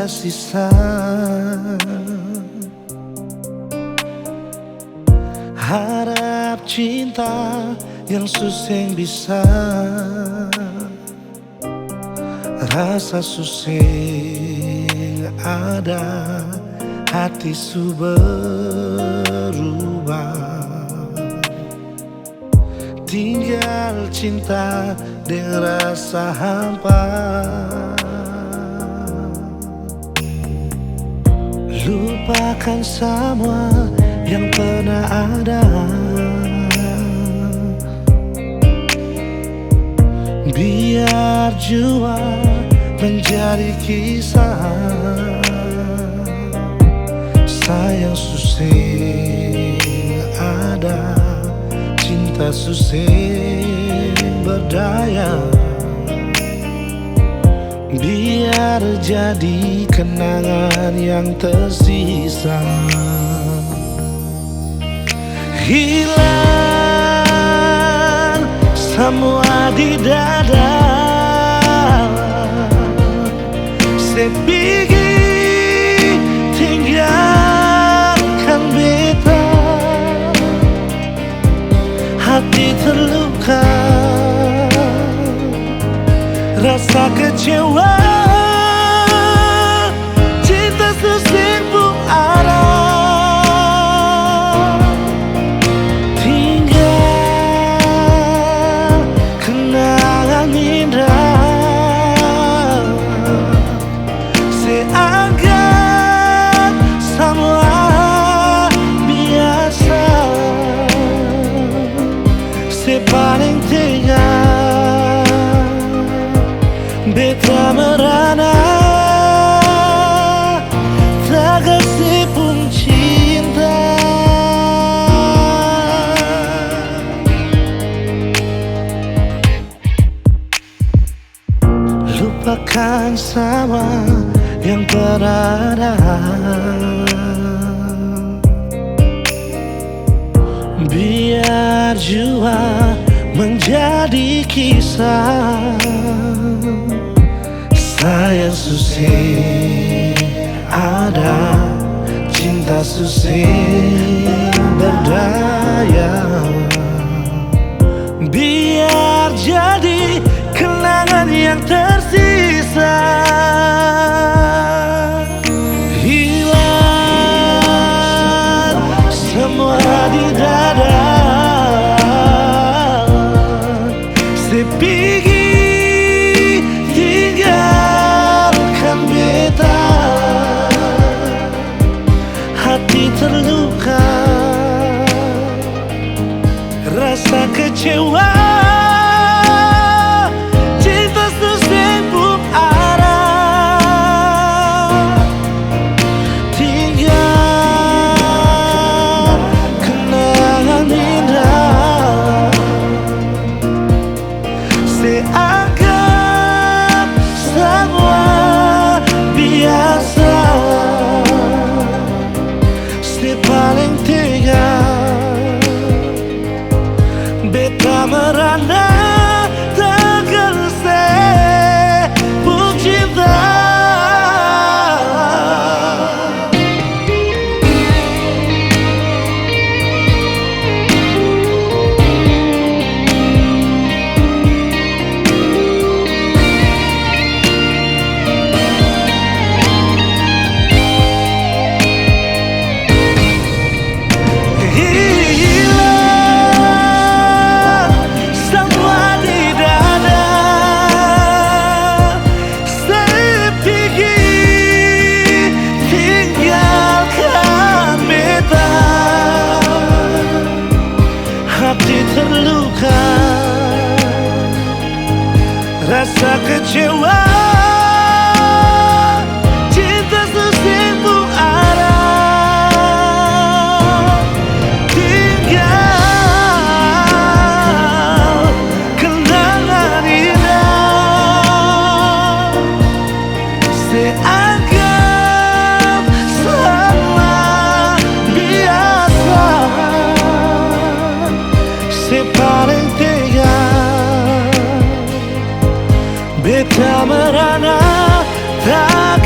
ada sisa. Harap cinta yang suseng bisa, rasa suseng ada, hati su berubah. Tinggal cinta dengan rasa hampa. Lupakan semua yang pernah ada. Biar jua menjadi kisah. Sayang suseng ada, cinta suseng berdaya. Biar jadi kenangan yang tersisa. Hilang semua di dada. Sepigi tinggalkan beta. Hati terluka, rasa kecewa. Cinta suseng pun ada. Tinggal kenangan indah. Seanggap semua biasa. Sepaling tega beta merana, tak kasih pun cinta. Lupakan sama yang pernah ada. Biar jua menjadi kisah. Sayang suseng ada, cinta suseng berdaya. Biar jadi kenangan yang tersisa. Hilang semua di dada. Sepigi tinggalkan beta. Hati terluka, rasa kecewa. Cinta suseng pun ada. Tinggal kenangan indah. Seanggap semua biasa. Sepaling tega beta merana, tak kasih pun cinta. Hati terluka, rasa kecewa. Cinta suseng pun ada. Tinggal kenangan indah. Seanggap semua biasa. Sepaling tega beta merana, tak